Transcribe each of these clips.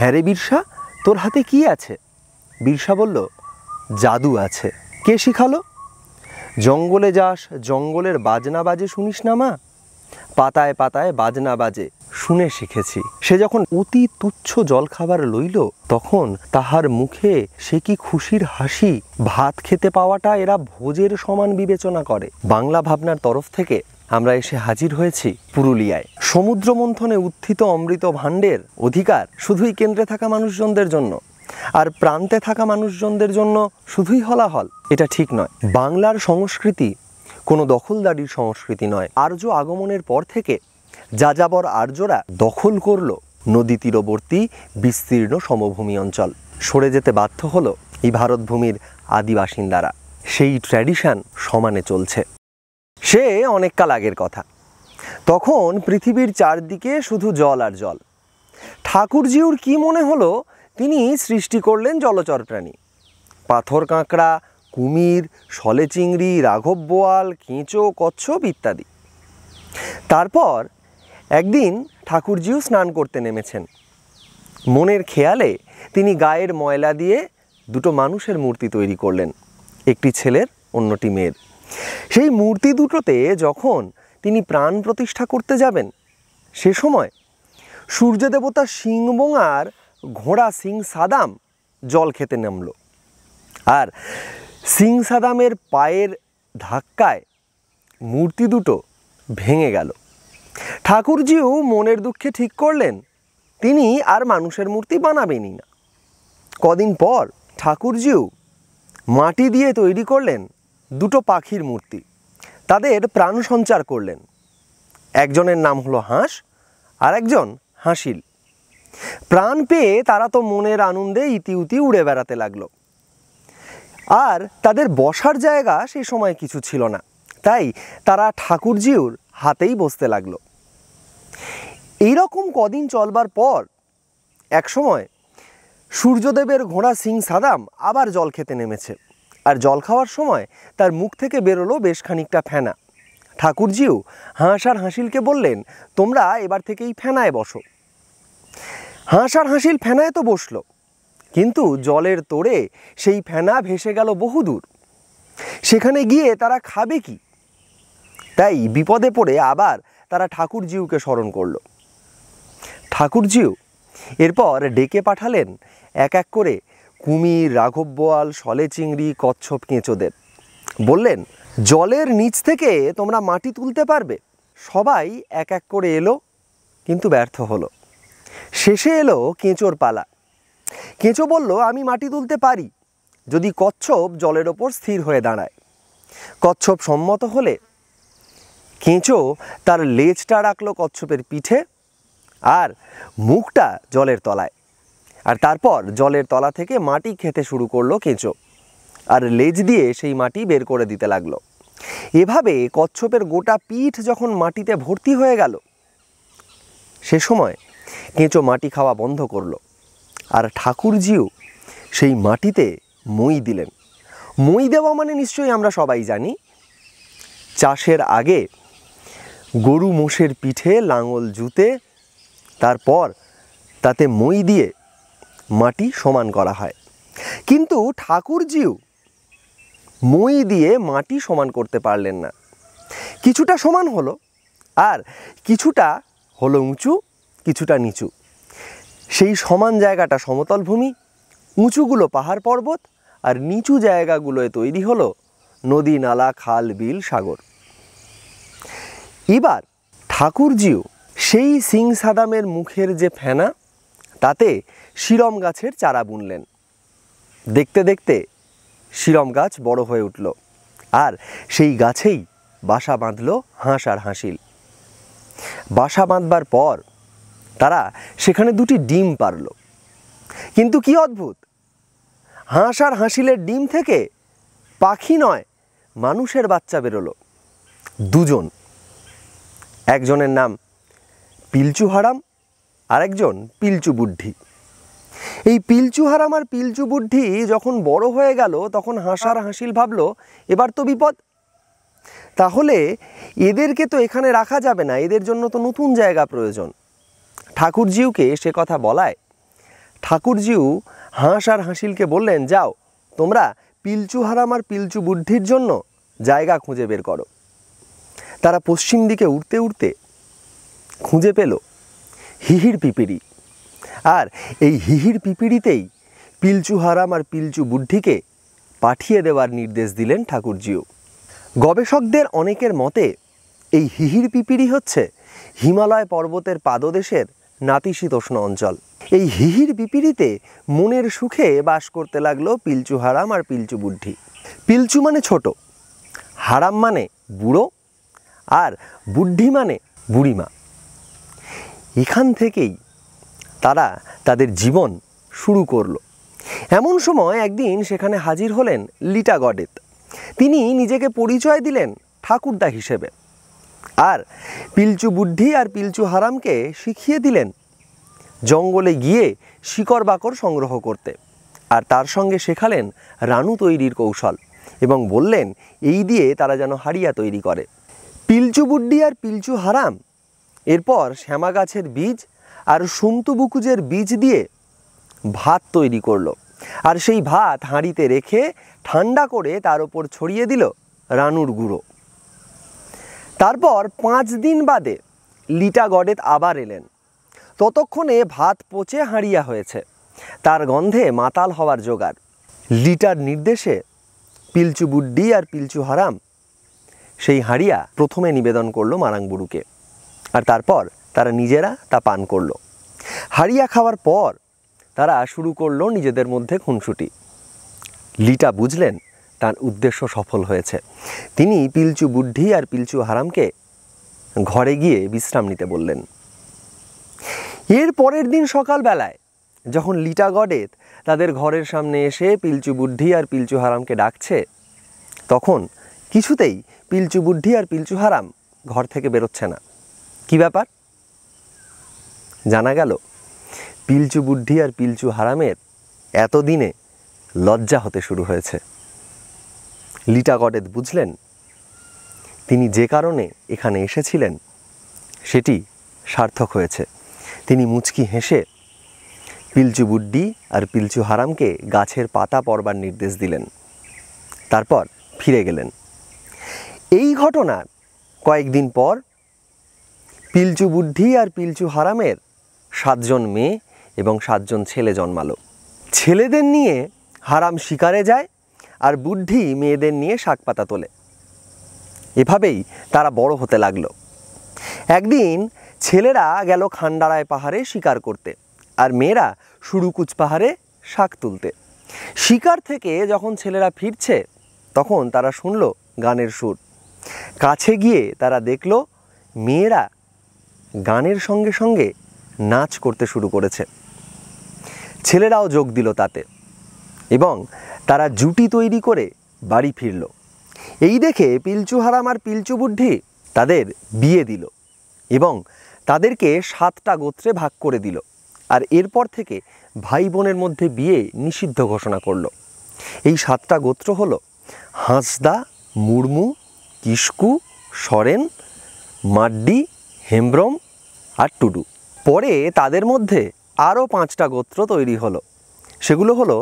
হ্যাঁ রে বিরসা, তোর হাতে কি আছে? বিরসা বলল, জাদু আছে। কে শিখালো? জঙ্গলে যাস, জঙ্গলের বাজনা বাজে শুনিস না মা? পাতায় পাতায় বাজনা বাজে, শুনে শিখেছি। সে যখন অতি তুচ্ছ জলখাবার লইল, তখন তাহার মুখে সে কি খুশির হাসি! ভাত খেতে পাওয়াটা এরা ভোজের সমান বিবেচনা করে। বাংলা ভাবনার তরফ থেকে আমরা এসে হাজির হয়েছি পুরুলিয়ায়। সমুদ্র মন্থনে উত্থিত অমৃত ভাণ্ডের অধিকার শুধুই কেন্দ্রে থাকা মানুষজনদের জন্য, আর প্রান্তে থাকা মানুষজনদের জন্য শুধুই হলাহল, এটা ঠিক নয়। বাংলার সংস্কৃতি কোনো দখলদারির সংস্কৃতি নয়। আর্য আগমনের পর থেকে যাযাবর আর্যরা দখল করল নদী তীরবর্তী বিস্তীর্ণ সমভূমি অঞ্চল। সরে যেতে বাধ্য হলো এই ভারতভূমির আদি বাসিন্দারা। সেই ট্র্যাডিশন সমানে চলছে। সে অনেককাল আগের কথা। তখন পৃথিবীর চারদিকে শুধু জল আর জল। ঠাকুরজিউর কি মনে হলো, তিনি সৃষ্টি করলেন জলচর প্রাণী। পাথর কাঁকড়া, কুমির, শলে চিংড়ি, রাঘব বোয়াল, কেঁচো, কচ্ছপ ইত্যাদি। তারপর একদিন ঠাকুরজিউ স্নান করতে নেমেছেন। মনের খেয়ালে তিনি গায়ের ময়লা দিয়ে দুটো মানুষের মূর্তি তৈরি করলেন, একটি ছেলের, অন্যটি মেয়ের। সেই মূর্তি দুটোতে যখন তিনি প্রাণ প্রতিষ্ঠা করতে যাবেন, সে সময় সূর্যদেবতা সিংবোঙার ঘোড়া সিং সাদাম জল খেতে নামল, আর সিং সাদামের পায়ের ধাক্কায় মূর্তি দুটো ভেঙে গেল। ঠাকুরজিউ মনের দুঃখে ঠিক করলেন তিনি আর মানুষের মূর্তি বানাবেনই না। কদিন পর ঠাকুরজিউ মাটি দিয়ে তৈরি করলেন দুটো পাখির মূর্তি। তাদের প্রাণ সঞ্চার করলেন। একজনের নাম হলো হাঁস, আর একজন হাসিল। প্রাণ পেয়ে তারা তো মনের আনন্দে ইতিউতি উড়ে বেড়াতে লাগলো। আর তাদের বসার জায়গা সে সময় কিছু ছিল না, তাই তারা ঠাকুরজিউর হাতেই বসতে লাগলো। এইরকম কদিন চলবার পর একসময় সূর্যদেবের ঘোড়া সিং সাদাম আবার জল খেতে নেমেছে, আর জল খাওয়ার সময় তার মুখ থেকে বেরোলো বেশ খানিকটা ফেনা। ঠাকুরজিউ হাঁস আর হাসিলকে বললেন, তোমরা এবার থেকে এই ফেনায় বসো। হাঁস আর হাসিল ফেনায় তো বসলো, কিন্তু জলের তোড়ে সেই ফেনা ভেসে গেল বহুদূর। সেখানে গিয়ে তারা খাবে কি? তাই বিপদে পড়ে আবার তারা ঠাকুরজিউকে স্মরণ করল। ঠাকুরজিউ এরপর ডেকে পাঠালেন এক এক করে কুমির, রাঘব বোয়াল, শলে চিংড়ি, কচ্ছপ, কেঁচোদের। বললেন, জলের নিচ থেকে তোমরা মাটি তুলতে পারবে? সবাই এক এক করে এলো, কিন্তু ব্যর্থ হলো। শেষে এলো কেঁচোর পালা। কেঁচো বলল, আমি মাটি তুলতে পারি যদি কচ্ছপ জলের ওপর স্থির হয়ে দাঁড়ায়। কচ্ছপ সম্মত হলে কেঁচো তার লেজটা রাখলো কচ্ছপের পিঠে আর মুখটা জলের তলায়, আর তারপর জলের তলা থেকে মাটি খেতে শুরু করলো কেঁচো, আর লেজ দিয়ে সেই মাটি বের করে দিতে লাগলো। এভাবে কচ্ছপের গোটা পিঠ যখন মাটিতে ভর্তি হয়ে গেল, সে সময় কেঁচো মাটি খাওয়া বন্ধ করলো, আর ঠাকুরজিউ সেই মাটিতে মই দিলেন। মই দেওয়া মানে নিশ্চয়ই আমরা সবাই জানি, চাষের আগে গরু মোষের পিঠে লাঙল জুতে তারপর তাতে মই দিয়ে মাটি সমান করা হয়। কিন্তু ঠাকুরজিউ মই দিয়ে মাটি সমান করতে পারলেন না। কিছুটা সমান হলো, আর কিছুটা হলো উঁচু, কিছুটা নিচু। সেই সমান জায়গাটা সমতল ভূমি, উঁচুগুলো পাহাড় পর্বত, আর নিচু জায়গাগুলোয় তৈরি হলো নদী, নালা, খাল, বিল, সাগর। এবার ঠাকুরজিউ সেই সিং সাদামের মুখের যে ফেনা, তাতে শিরম গাছের চারা বুনলেন। দেখতে দেখতে শিরম গাছ বড় হয়ে উঠল, আর সেই গাছেই বাসা বাঁধল হাঁস আর হাসিল। বাসা বাঁধবার পর তারা সেখানে দুটি ডিম পারল। কিন্তু কি অদ্ভুত, হাঁস আর হাসিলের ডিম থেকে পাখি নয়, মানুষের বাচ্চা বেরোলো, দুজন। একজনের নাম পিলচু হারাম, আরেকজন পিলচু বুদ্ধি। এই পিলচু হারাম আর পিলচু বুদ্ধি যখন বড় হয়ে গেল, তখন হাঁস আর হাসিল ভাবলো, এবার তো বিপদ। তাহলে এদেরকে তো এখানে রাখা যাবে না, এদের জন্য তো নতুন জায়গা প্রয়োজন। ঠাকুরজিউকে সে কথা বলায় ঠাকুরজিউ হাঁস আর হাসিলকে বললেন, যাও তোমরা পিলচু হারাম আর পিলচু বুদ্ধির জন্য জায়গা খুঁজে বের করো। তারা পশ্চিম দিকে উঠতে উঠতে খুঁজে পেল হিহির পিপিড়ি। আর এই হিহির পিপিড়িতেই পিলচু হারাম আর পিলচু বুদ্ধিকে পাঠিয়ে দেওয়ার নির্দেশ দিলেন ঠাকুরজিউ। গবেষকদের অনেকের মতে এই হিহির পিপিড়ি হচ্ছে হিমালয় পর্বতের পাদদেশের নাতিশীতোষ্ণ অঞ্চল। এই হিহির পিপিড়িতে মনের সুখে বাস করতে লাগলো পিলচু হারাম আর পিলচু বুদ্ধি। পিলচু মানে ছোট, হারাম মানে বুড়ো, আর বুদ্ধি মানে বুড়িমা। এখান থেকেই তারা তাদের জীবন শুরু করলো। এমন সময় একদিন সেখানে হাজির হলেন লিটা গডেত। তিনি নিজেকে পরিচয় দিলেন ঠাকুরদা হিসেবে, আর পিলচু বুদ্ধি আর পিলচু হারামকে শিখিয়ে দিলেন জঙ্গলে গিয়ে শিকড় বাকড় সংগ্রহ করতে, আর তার সঙ্গে শেখালেন রানু তৈরির কৌশল এবং বললেন এই দিয়ে তারা যেন হাড়িয়া তৈরি করে। পিলচু বুদ্ধি আর পিলচু হারাম এরপর শ্যামা গাছের বীজ আর সুমতুবুকুজের বীজ দিয়ে ভাত তৈরি করলো, আর সেই ভাত হাঁড়িতে রেখে ঠান্ডা করে তার ওপর ছড়িয়ে দিল রানুর গুঁড়ো। তারপর 5 দিন বাদে লিটা গডেত আবার এলেন। ততক্ষণে ভাত পচে হাঁড়িয়া হয়েছে, তার গন্ধে মাতাল হওয়ার জোগাড়। লিটার নির্দেশে পিলচু বুদ্ধি আর পিলচু হারাম সেই হাঁড়িয়া প্রথমে নিবেদন করলো মারাংবুড়ুকে, আর তারপর তারা নিজেরা তা পান করলো। হাঁড়িয়া খাওয়ার পর তারা শুরু করলো নিজেদের মধ্যে খুনসুটি। লিটা বুঝলেন তার উদ্দেশ্য সফল হয়েছে। তিনি পিলচু বুদ্ধি আর পিলচু হারামকে ঘরে গিয়ে বিশ্রাম নিতে বললেন। এর পরের দিন সকালবেলায় যখন লিটা গডেত তাদের ঘরের সামনে এসে পিলচু বুদ্ধি আর পিলচু হারামকে ডাকছে, তখন কিছুতেই পিলচু বুদ্ধি আর পিলচু হারাম ঘর থেকে বেরোচ্ছে না। কি ব্যাপার? জানা গেল পিলচু বুদ্ধি আর পিলচু হারামের এতদিনে লজ্জা হতে শুরু হয়েছে। লিটা গডেত বুঝলেন তিনি যে কারণে এখানে এসেছিলেন সেটি সার্থক হয়েছে। তিনি মুচকি হেসে পিলচু বুদ্ধি আর পিলচু হারামকে গাছের পাতা পরবার নির্দেশ দিলেন, তারপর ফিরে গেলেন। এই ঘটনার কয়েকদিন পর পিলচু বুদ্ধি আর পিলচু হারামের 7 জন মেয়ে এবং 7 জন ছেলে জন্মালো। ছেলেদের নিয়ে হারাম শিকারে যায় আর বুদ্ধি মেয়েদের নিয়ে শাকপাতা তোলে। এভাবেই তারা বড় হতে লাগলো। একদিন ছেলেরা গেল খান্ডারায় পাহাড়ে শিকার করতে, আর মেয়েরা সুরুকুচ পাহাড়ে শাক তুলতে। শিকার থেকে যখন ছেলেরা ফিরছে তখন তারা শুনল গানের সুর। কাছে গিয়ে তারা দেখল মেয়েরা গানের সঙ্গে সঙ্গে নাচ করতে শুরু করেছে। ছেলেরাও যোগ দিল তাতে, এবং তারা জুটি তৈরি করে বাড়ি ফিরল। এই দেখে পিলচু হারাম আর পিলচু বুদ্ধি তাদের বিয়ে দিল এবং তাদেরকে 7টা গোত্রে ভাগ করে দিল, আর এরপর থেকে ভাই বোনের মধ্যে বিয়ে নিষিদ্ধ ঘোষণা করল। এই 7টা গোত্র হলো হাঁসদা, মুর্মু, কিস্কু, সরেন, মাড্ডি, হেমব্রম আর টুডু। পরে তাদের মধ্যে আরও 5টা গোত্র তৈরি হলো। সেগুলো হলো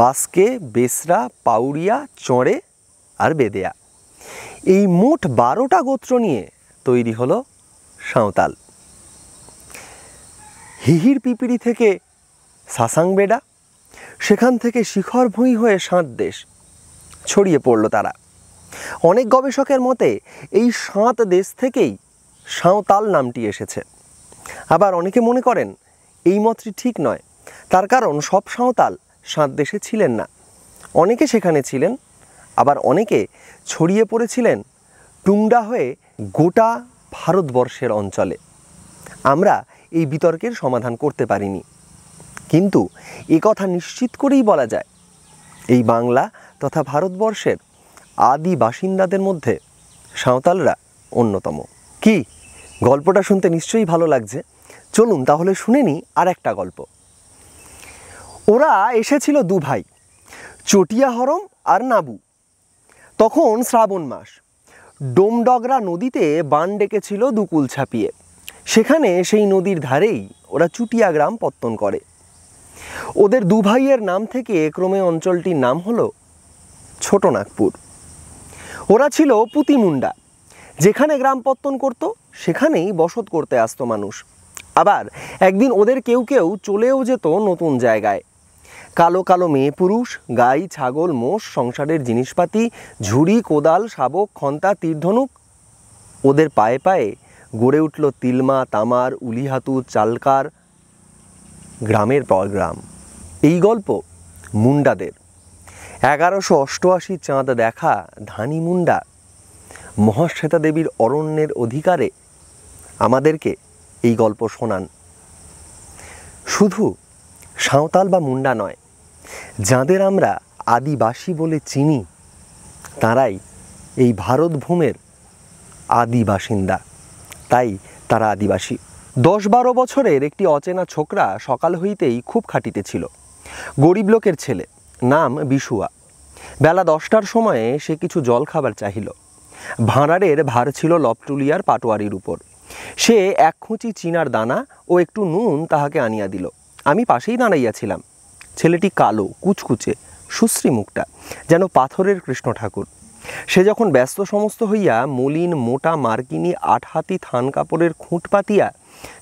বাস্কে, বেসরা, পাউরিয়া, চড়ে আর বেদেয়া। এই মোট 12টা গোত্র নিয়ে তৈরি হলো সাঁওতাল। হিহির পিপিড়ি থেকে সাসাংবেডা, সেখান থেকে শিখর ভুঁই হয়ে 7 দেশ ছড়িয়ে পড়ল তারা। অনেক গবেষকের মতে এই 7 দেশ থেকেই সাঁওতাল নামটি এসেছে। আবার অনেকে মনে করেন এই মতটি ঠিক নয়, তার কারণ সব সাঁওতাল 7 দেশে ছিলেন না। অনেকে সেখানে ছিলেন, আবার অনেকে ছড়িয়ে পড়েছিলেন টুংডা হয়ে গোটা ভারতবর্ষের অঞ্চলে। আমরা এই বিতর্কের সমাধান করতে পারিনি, কিন্তু একথা নিশ্চিত করেই বলা যায় এই বাংলা তথা ভারতবর্ষের আদি বাসিন্দাদের মধ্যে সাঁওতালরা অন্যতম। কি গল্পটা শুনতে নিশ্চয়ই ভালো লাগছে। চলুন তাহলে শুনে নিই আর একটা গল্প। ওরা এসেছিল 2 ভাই, চটিয়া হরম আর নাবু। তখন শ্রাবণ মাস। ডোমডগরা নদীতে বান ডেকেছিল 2 কুল ছাপিয়ে। সেখানে সেই নদীর ধারেই ওরা চুটিয়া গ্রাম পত্তন করে। ওদের দু ভাইয়ের নাম থেকে ক্রমে অঞ্চলটির নাম হলো ছোট নাগপুর। ওরা ছিল পুঁতিমুন্ডা। যেখানে গ্রাম পত্তন করতো সেখানেই বসত করতে আসতো মানুষ। আবার একদিন ওদের কেউ কেউ চলেও যেত নতুন জায়গায়। কালো কালো মেয়ে পুরুষ, গাই, ছাগল, মোষ, সংসারের জিনিসপাতি, ঝুড়ি, কোদাল, শাবক, খন্তা, তীরধনুক। ওদের পায়ে পায়ে গড়ে উঠল তিলমা, তামার, উলিহাতু, চালকার, গ্রামের পর গ্রাম। এই গল্প মুন্ডাদের। 1188 চাঁদ দেখা ধানি মুন্ডা মহাশ্বেতা দেবীর অরণ্যের অধিকারে আমাদেরকে এই গল্প শোনান। শুধু সাঁওতাল বা মুন্ডা নয়, যাদের আমরা আদিবাসী বলে চিনি তারাই এই ভারত ভূমের আদি বাসিন্দা, তাই তারা আদিবাসী। 10-12 বছরের একটি অচেনা ছোকরা সকাল হইতেই খুব খাটিতেছিল। গরিব লোকের ছেলে, নাম বিশুয়া। বেলা 10টার সময়ে সে কিছু জল খাবার চাহিল। ভাঁড়ারের ভার ছিল লপটুলিয়ার পাটোয়ারির উপর। সে এক খুঁচি চিনার দানা ও একটু নুন তাহাকে আনিয়া দিল। আমি পাশেই দাঁড়াইয়াছিলাম। ছেলেটি কালো, কুচকুচে, সুশ্রী মুখটা যেন পাথরের কৃষ্ণ ঠাকুর। সে যখন ব্যস্ত সমস্ত হইয়া মলিন মোটা মার্কিনী 8 হাতি থান কাপড়ের খুঁট পাতিয়া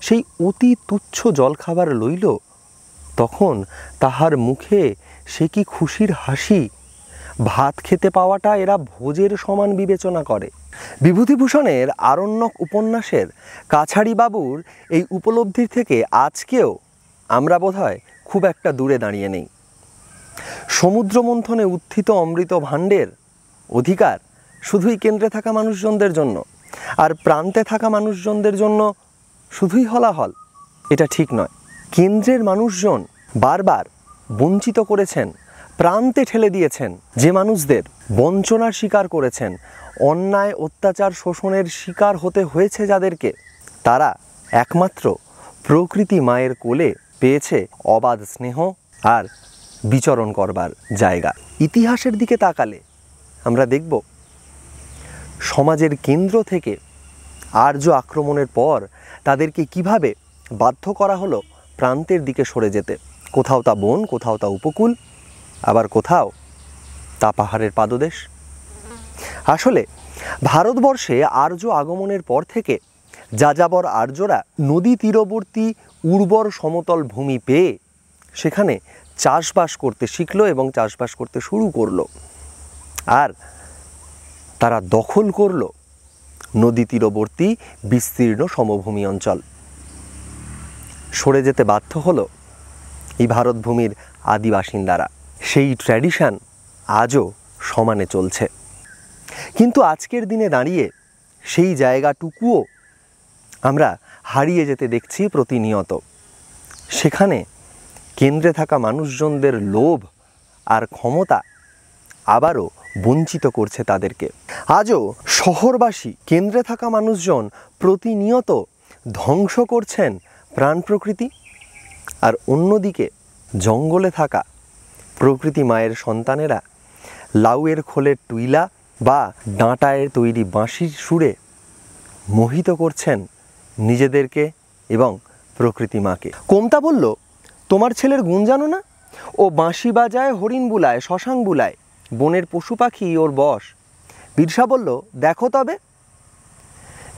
সেই অতি তুচ্ছ জলখাবার লইল, তখন তাহার মুখে সে কি খুশির হাসি! ভাত খেতে পাওয়াটা এরা ভোজের সমান বিবেচনা করে। বিভূতিভূষণের আরণ্যক উপন্যাসের কাছারি বাবুর এই উপলব্ধির থেকে আজকেও আমরা বোধহয় খুব একটা দূরে দাঁড়িয়ে নেই। সমুদ্র মন্থনে উত্থিত অমৃত ভাণ্ডের অধিকার শুধুই কেন্দ্রে থাকা মানুষজনদের জন্য, আর প্রান্তে থাকা মানুষজনদের জন্য শুধুই হলাহল, এটা ঠিক নয়। কেন্দ্রের মানুষজন বারবার বঞ্চিত করেছেন, প্রান্তে ঠেলে দিয়েছেন যে মানুষদের, বঞ্চনার শিকার করেছেন, অন্যায় অত্যাচার শোষণের শিকার হতে হয়েছে যাদেরকে, তারা একমাত্র প্রকৃতি মায়ের কোলে পেয়েছে অবাধ স্নেহ আর বিচরণ করবার জায়গা। ইতিহাসের দিকে তাকালে আমরা দেখব সমাজের কেন্দ্র থেকে আর্য আক্রমণের পর তাদেরকে কিভাবে বাধ্য করা হলো প্রান্তের দিকে সরে যেতে। কোথাও তা বন, কোথাও তা উপকূল, আবার কোথাও তা পাহাড়ের পাদদেশ। আসলে ভারতবর্ষে আর্য আগমনের পর থেকে যাযাবর আর্যরা নদী তীরবর্তী উর্বর সমতল ভূমি পেয়ে সেখানে চাষবাস করতে শিখলো এবং চাষবাস করতে শুরু করলো। আর তারা দখল করলো নদী তীরবর্তী বিস্তীর্ণ সমভূমি অঞ্চল। সরে যেতে বাধ্য হলো এই ভারত ভূমির আদি বাসিন্দারা। সেই ট্র্যাডিশন আজও সমানে চলছে। কিন্তু আজকের দিনে দাঁড়িয়ে সেই জায়গাটুকুও আমরা হারিয়ে যেতে দেখছি প্রতিনিয়ত। সেখানে কেন্দ্রে থাকা মানুষজনদের লোভ আর ক্ষমতা আবারও বঞ্চিত করছে তাদেরকে। আজও শহরবাসী, কেন্দ্রে থাকা মানুষজন প্রতিনিয়ত ধ্বংস করছেন প্রাণ প্রকৃতি, আর অন্যদিকে জঙ্গলে থাকা প্রকৃতি মায়ের সন্তানেরা লাউয়ের খোলের টুইলা বা ডাঁটায়ের তৈরি বাঁশির সুরে মোহিত করছেন নিজেদেরকে এবং প্রকৃতি মাকে। কোমতা বলল, তোমার ছেলের গুণ জানো না? ও বাঁশি বাজায়, হরিণ বুলায়, শশাং বুলায়, বনের পশু পাখি ওর বশ। বিরসা বলল, দেখো তবে।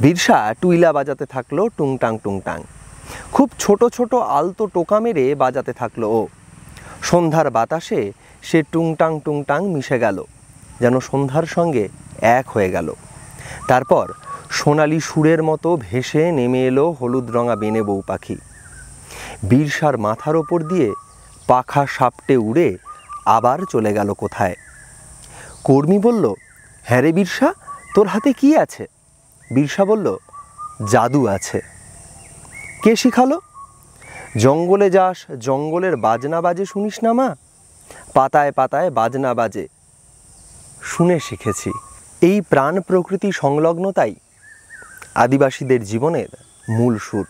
বিরসা টুইলা বাজাতে থাকলো টুংটাং টুংটাং। খুব ছোট ছোট আলতো টোকা মেরে বাজাতে থাকলো ও। সন্ধ্যার বাতাসে সে টুংটাং টুংটাং মিশে গেল, যেন সন্ধ্যার সঙ্গে এক হয়ে গেল। তারপর সোনালি সুরের মতো ভেসে নেমে এলো হলুদ রঙা বেনে বউ পাখি। বিরসার মাথার ওপর দিয়ে পাখা সাপটে উড়ে আবার চলে গেল কোথায়। কর্মী বলল, হ্যাঁ রে বিরসা, তোর হাতে কি আছে? বিরসা বলল, জাদু আছে। কে শিখালো? জঙ্গলে যাস, জঙ্গলের বাজনা বাজে শুনিস না মা? পাতায় পাতায় বাজনা বাজে, শুনে শিখেছি। এই প্রাণ প্রকৃতি সংলগ্নতাই আদিবাসীদের জীবনের মূল সুর।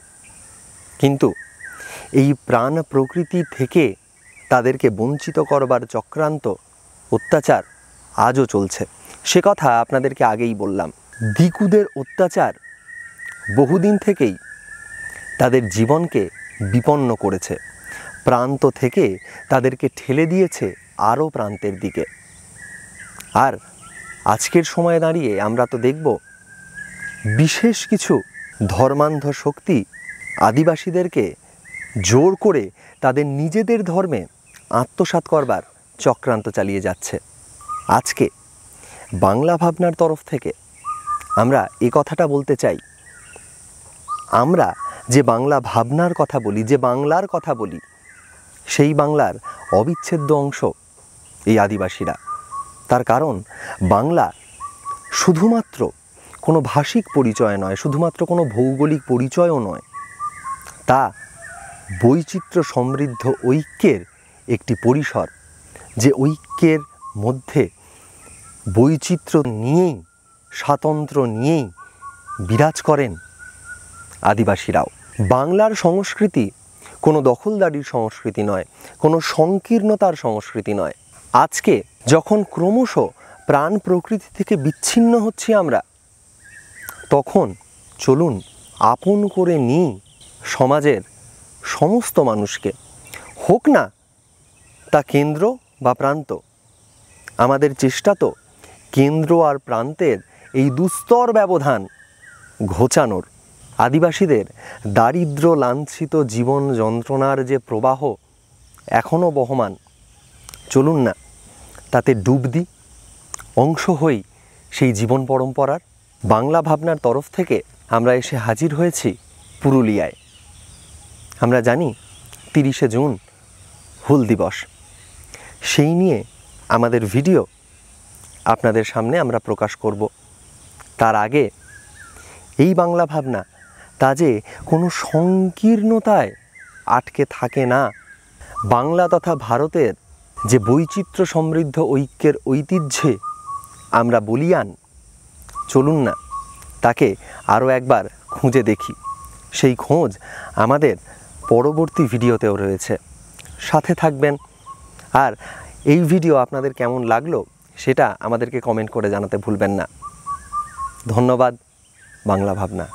কিন্তু এই প্রাণ প্রকৃতি থেকে তাদেরকে বঞ্চিত করবার চক্রান্ত, অত্যাচার আজও চলছে। সে কথা আপনাদেরকে আগেই বললাম। দিকুদের অত্যাচার বহুদিন থেকেই তাদের জীবনকে বিপন্ন করেছে। প্রান্ত থেকে তাদেরকে ঠেলে দিয়েছে আরও প্রান্তের দিকে। আর আজকের সময়ে দাঁড়িয়ে আমরা তো দেখব বিশেষ কিছু ধর্মান্ধ শক্তি আদিবাসীদেরকে জোর করে তাদের নিজেদের ধর্মে আত্মসাৎ করবার চক্রান্ত চালিয়ে যাচ্ছে। আজকে বাংলা ভাবনার তরফ থেকে আমরা এ কথাটা বলতে চাই, আমরা যে বাংলা ভাবনার কথা বলি, যে বাংলার কথা বলি, সেই বাংলার অবিচ্ছেদ্য অংশ এই আদিবাসীরা। তার কারণ বাংলা শুধুমাত্র কোনো ভাষিক পরিচয় নয়, শুধুমাত্র কোনো ভৌগোলিক পরিচয়ও নয়, তা বৈচিত্র্য সমৃদ্ধ ঐক্যের একটি পরিসর, যে ঐক্যের মধ্যে বৈচিত্র্য নিয়েই, স্বাতন্ত্র্য নিয়েই বিরাজ করেন আদিবাসীরাও। বাংলার সংস্কৃতি কোনো দখলদারির সংস্কৃতি নয়, কোনো সংকীর্ণতার সংস্কৃতি নয়। আজকে যখন ক্রমশ প্রাণ প্রকৃতি থেকে বিচ্ছিন্ন হচ্ছি আমরা, তখন চলুন আপন করে নিই সমাজের সমস্ত মানুষকে, হোক না তা কেন্দ্র বা প্রান্ত। আমাদের চেষ্টা তো কেন্দ্র আর প্রান্তের এই দুস্তর ব্যবধান ঘোচানোর। আদিবাসীদের দারিদ্র লাঞ্ছিত জীবন যন্ত্রণার যে প্রবাহ এখনও বহমান, চলুন না তাতে ডুব দিই, অংশ হই সেই জীবন পরম্পরার। বাংলা ভাবনার তরফ থেকে আমরা এসে হাজির হয়েছি পুরুলিয়ায়। আমরা জানি 30শে জুন হুল দিবস, সেই নিয়ে আমাদের ভিডিও আপনাদের সামনে আমরা প্রকাশ করব। তার আগে এই বাংলা ভাবনা তা যে কোনো সংকীর্ণতায় আটকে থাকে না, বাংলা তথা ভারতের যে বৈচিত্র্য সমৃদ্ধ ঐক্যের ঐতিহ্যে আমরা বলীয়ান, চলুন না তাকে আরও একবার খুঁজে দেখি। সেই খোঁজ আমাদের পরবর্তী ভিডিওতেও রয়েছে, সাথে থাকবেন। আর এই ভিডিও আপনাদের কেমন লাগলো সেটা আমাদেরকে কমেন্ট করে জানাতে ভুলবেন না। ধন্যবাদ। বাংলা ভাবনা।